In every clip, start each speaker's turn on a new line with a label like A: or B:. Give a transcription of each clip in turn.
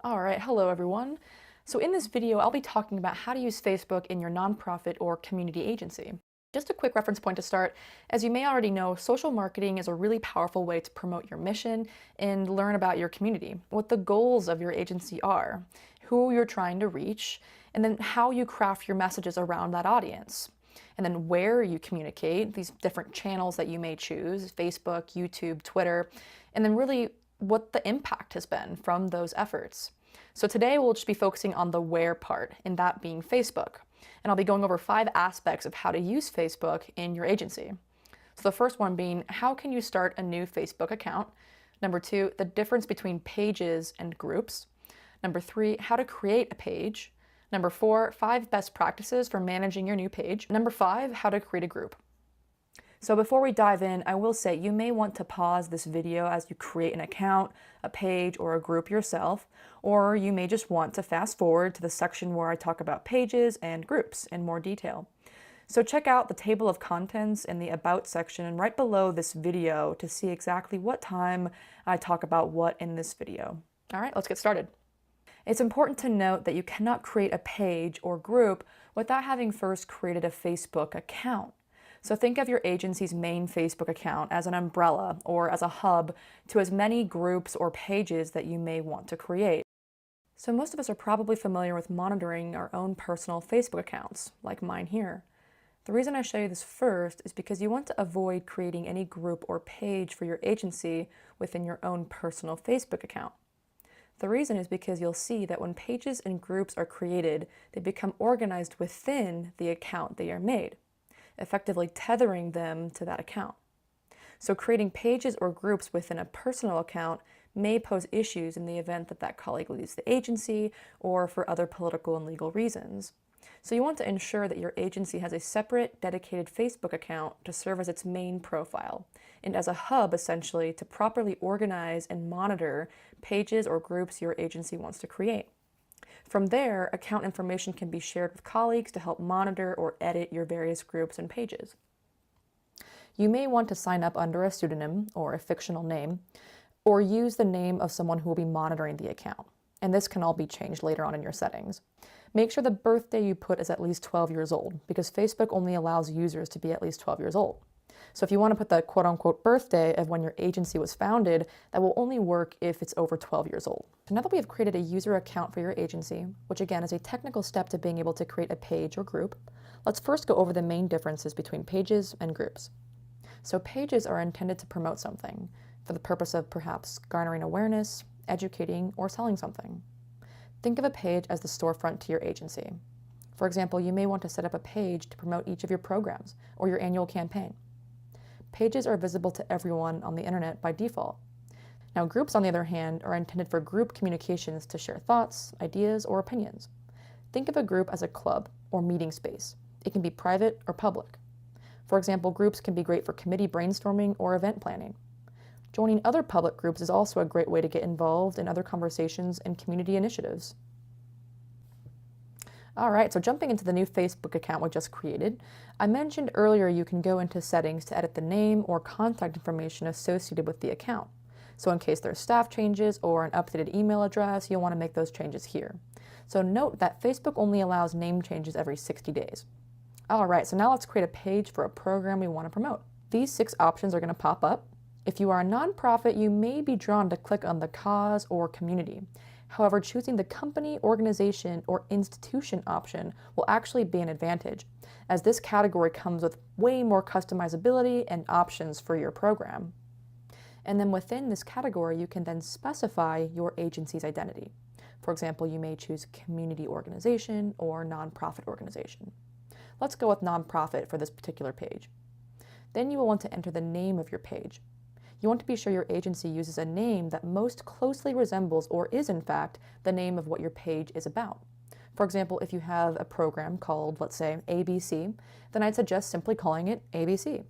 A: All right, hello everyone. So in this video, I'll be talking about how to use Facebook in your nonprofit or community agency. Just a quick reference point to start. As you may already know, social marketing is a really powerful way to promote your mission and learn about your community, what the goals of your agency are, who you're trying to reach, and then how you craft your messages around that audience. And then where you communicate, these different channels that you may choose, Facebook, YouTube, Twitter, and then really what the impact has been from those efforts. So today we'll just be focusing on the where part, and that being Facebook. And I'll be going over 5 aspects of how to use Facebook in your agency. So the first one being, how can you start a new Facebook account? Number 2, the difference between pages and groups. Number 3, how to create a page. Number 4, 5 best practices for managing your new page. Number 5, how to create a group. So before we dive in, I will say you may want to pause this video as you create an account, a page, or a group yourself, or you may just want to fast forward to the section where I talk about pages and groups in more detail. So check out the table of contents in the About section right below this video to see exactly what time I talk about what in this video. All right, let's get started. It's important to note that you cannot create a page or group without having first created a Facebook account. So think of your agency's main Facebook account as an umbrella or as a hub to as many groups or pages that you may want to create. So most of us are probably familiar with monitoring our own personal Facebook accounts, like mine here. The reason I show you this first is because you want to avoid creating any group or page for your agency within your own personal Facebook account. The reason is because you'll see that when pages and groups are created, they become organized within the account they are made, effectively tethering them to that account. So creating pages or groups within a personal account may pose issues in the event that that colleague leaves the agency or for other political and legal reasons. So you want to ensure that your agency has a separate, dedicated Facebook account to serve as its main profile and as a hub, essentially, to properly organize and monitor pages or groups your agency wants to create. From there, account information can be shared with colleagues to help monitor or edit your various groups and pages. You may want to sign up under a pseudonym or a fictional name, or use the name of someone who will be monitoring the account. And this can all be changed later on in your settings. Make sure the birthday you put is at least 12 years old, because Facebook only allows users to be at least 12 years old. So if you want to put the quote-unquote birthday of when your agency was founded, that will only work if it's over 12 years old. So now that we have created a user account for your agency, which again is a technical step to being able to create a page or group, let's first go over the main differences between pages and groups. So pages are intended to promote something, for the purpose of perhaps garnering awareness, educating, or selling something. Think of a page as the storefront to your agency. For example, you may want to set up a page to promote each of your programs or your annual campaign. Pages are visible to everyone on the internet by default. Now, groups, on the other hand, are intended for group communications to share thoughts, ideas, or opinions. Think of a group as a club or meeting space. It can be private or public. For example, groups can be great for committee brainstorming or event planning. Joining other public groups is also a great way to get involved in other conversations and community initiatives. All right, so jumping into the new Facebook account we just created, I mentioned earlier you can go into settings to edit the name or contact information associated with the account. So in case there's staff changes or an updated email address, you'll want to make those changes here. So note that Facebook only allows name changes every 60 days. All right, so now let's create a page for a program we want to promote. These 6 options are going to pop up. If you are a nonprofit, you may be drawn to click on the cause or community. However, choosing the company, organization, or institution option will actually be an advantage, as this category comes with way more customizability and options for your program. And then within this category, you can then specify your agency's identity. For example, you may choose community organization or nonprofit organization. Let's go with nonprofit for this particular page. Then you will want to enter the name of your page. You want to be sure your agency uses a name that most closely resembles or is in fact the name of what your page is about. For example, if you have a program called, let's say, ABC, then I'd suggest simply calling it ABC.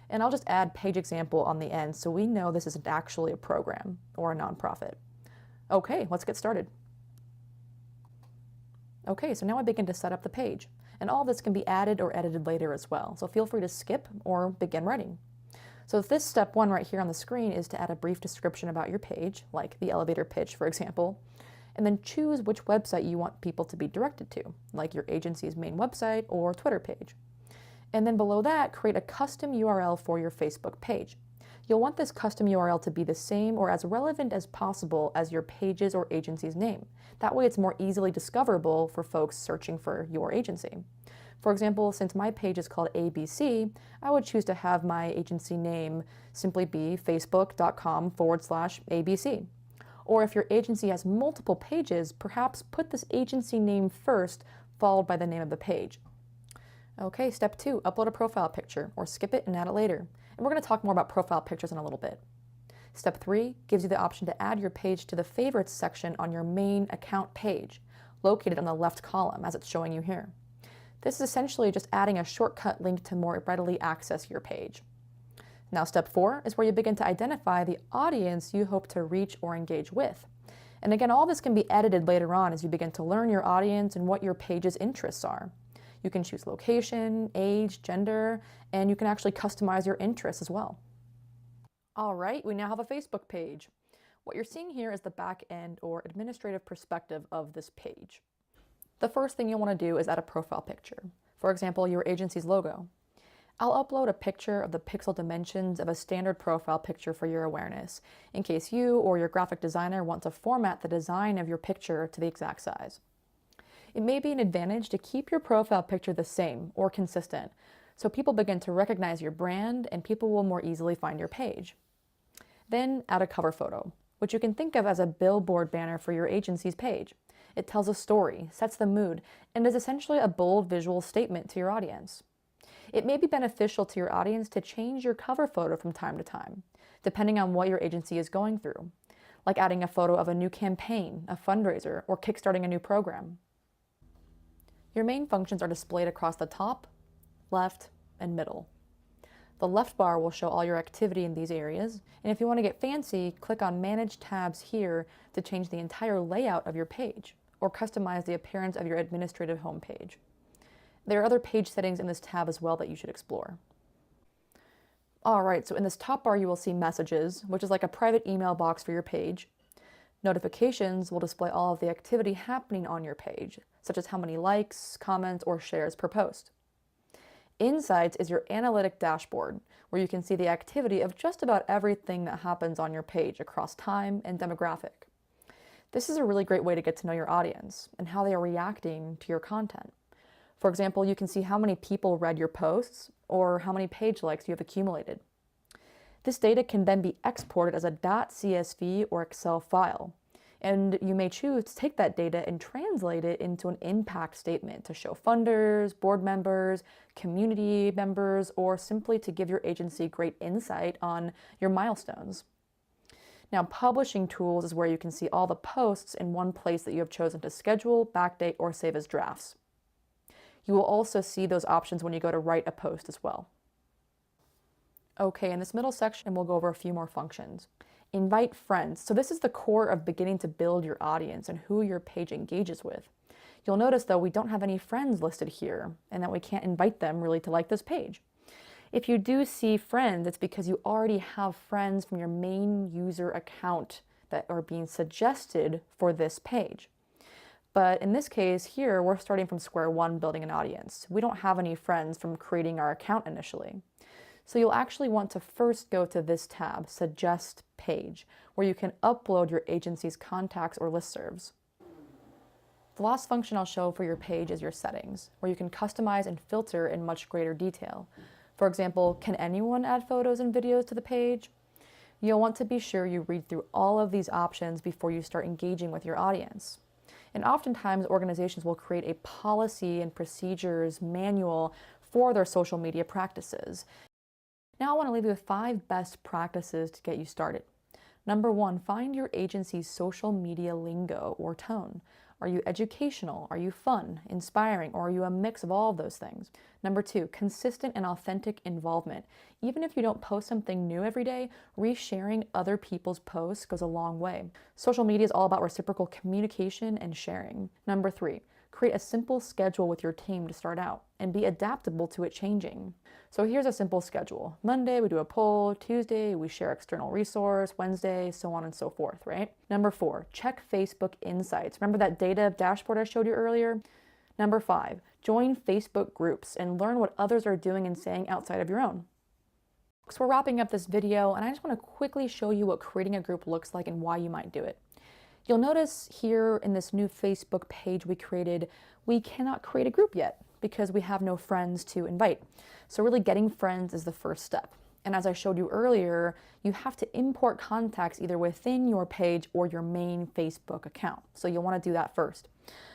A: And I'll just add page example on the end so we know this isn't actually a program or a nonprofit. Okay, let's get started. Okay, so now I begin to set up the page, and all of this can be added or edited later as well, so feel free to skip or begin writing. So this step 1 right here on the screen is to add a brief description about your page, like the elevator pitch, for example. and then choose which website you want people to be directed to, like your agency's main website or Twitter page. And then below that, create a custom URL for your Facebook page. You'll want this custom URL to be the same or as relevant as possible as your page's or agency's name. That way it's more easily discoverable for folks searching for your agency. For example, since my page is called ABC, I would choose to have my agency name simply be facebook.com/ABC. Or if your agency has multiple pages, perhaps put this agency name first, followed by the name of the page. Okay, step 2, upload a profile picture, or skip it and add it later. And we're going to talk more about profile pictures in a little bit. Step 3 gives you the option to add your page to the favorites section on your main account page, located on the left column as it's showing you here. This is essentially just adding a shortcut link to more readily access your page. Now step 4 is where you begin to identify the audience you hope to reach or engage with. And again, all this can be edited later on as you begin to learn your audience and what your page's interests are. You can choose location, age, gender, and you can actually customize your interests as well. All right, we now have a Facebook page. What you're seeing here is the back end or administrative perspective of this page. The first thing you'll want to do is add a profile picture. For example, your agency's logo. I'll upload a picture of the pixel dimensions of a standard profile picture for your awareness, in case you or your graphic designer want to format the design of your picture to the exact size. It may be an advantage to keep your profile picture the same or consistent, so people begin to recognize your brand and people will more easily find your page. Then add a cover photo, which you can think of as a billboard banner for your agency's page. It tells a story, sets the mood, and is essentially a bold visual statement to your audience. It may be beneficial to your audience to change your cover photo from time to time, depending on what your agency is going through, like adding a photo of a new campaign, a fundraiser, or kickstarting a new program. Your main functions are displayed across the top, left, and middle. The left bar will show all your activity in these areas, and if you want to get fancy, click on Manage tabs here to change the entire layout of your page, or customize the appearance of your administrative homepage. There are other page settings in this tab as well that you should explore. Alright, so in this top bar you will see Messages, which is like a private email box for your page. Notifications will display all of the activity happening on your page, such as how many likes, comments, or shares per post. Insights is your analytic dashboard, where you can see the activity of just about everything that happens on your page across time and demographic. This is a really great way to get to know your audience and how they are reacting to your content. For example, you can see how many people read your posts or how many page likes you have accumulated. This data can then be exported as a .csv or Excel file, and you may choose to take that data and translate it into an impact statement to show funders, board members, community members, or simply to give your agency great insight on your milestones. Now, publishing tools is where you can see all the posts in one place that you have chosen to schedule, backdate, or save as drafts. You will also see those options when you go to write a post as well. Okay, in this middle section, we'll go over a few more functions. Invite friends. So this is the core of beginning to build your audience and who your page engages with. You'll notice, though, we don't have any friends listed here and that we can't invite them really to like this page. If you do see friends, it's because you already have friends from your main user account that are being suggested for this page. But in this case here, we're starting from square one building an audience. We don't have any friends from creating our account initially. So you'll actually want to first go to this tab, Suggest Page, where you can upload your agency's contacts or listservs. The last function I'll show for your page is your settings, where you can customize and filter in much greater detail. For example, can anyone add photos and videos to the page? You'll want to be sure you read through all of these options before you start engaging with your audience. And oftentimes organizations will create a policy and procedures manual for their social media practices. Now I want to leave you with 5 best practices to get you started. Number 1, find your agency's social media lingo or tone. Are you educational? Are you fun, inspiring, or are you a mix of all of those things? Number 2, consistent and authentic involvement. Even if you don't post something new every day, resharing other people's posts goes a long way. Social media is all about reciprocal communication and sharing. Number 3, create a simple schedule with your team to start out and be adaptable to it changing. So here's a simple schedule. Monday, we do a poll. Tuesday, we share external resource. Wednesday, so on and so forth, right? Number 4, check Facebook Insights. Remember that data dashboard I showed you earlier? Number 5, join Facebook groups and learn what others are doing and saying outside of your own. So we're wrapping up this video, and I just want to quickly show you what creating a group looks like and why you might do it. You'll notice here in this new Facebook page we created, we cannot create a group yet because we have no friends to invite. So really getting friends is the first step. And as I showed you earlier, you have to import contacts either within your page or your main Facebook account. So you'll want to do that first.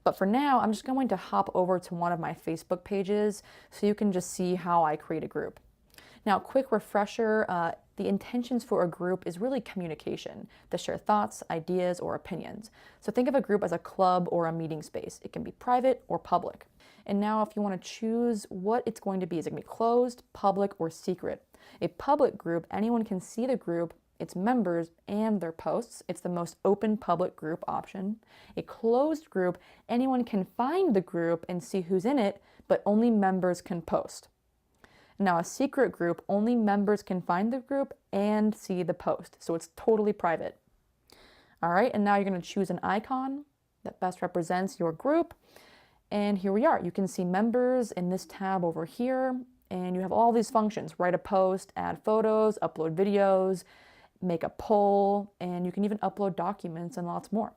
A: But for now, I'm just going to hop over to one of my Facebook pages so you can just see how I create a group. Now, quick refresher, the intentions for a group is really communication, to share thoughts, ideas, or opinions. So think of a group as a club or a meeting space. It can be private or public. And now if you want to choose what it's going to be, is it going to be closed, public, or secret? A public group, anyone can see the group, its members, and their posts. It's the most open public group option. A closed group, anyone can find the group and see who's in it, but only members can post. Now, a secret group, only members can find the group and see the post, so it's totally private. All right, and now you're going to choose an icon that best represents your group. And here we are. You can see members in this tab over here, and you have all these functions. Write a post, add photos, upload videos, make a poll, and you can even upload documents and lots more.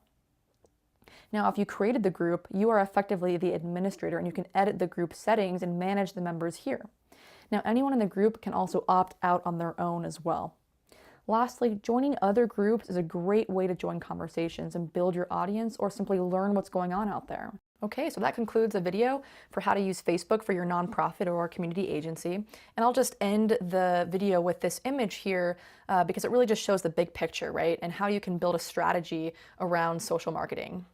A: Now, if you created the group, you are effectively the administrator, and you can edit the group settings and manage the members here. Now, anyone in the group can also opt out on their own as well. Lastly, joining other groups is a great way to join conversations and build your audience or simply learn what's going on out there. Okay, so that concludes the video for how to use Facebook for your nonprofit or community agency. And I'll just end the video with this image here because it really just shows the big picture, right? And how you can build a strategy around social marketing.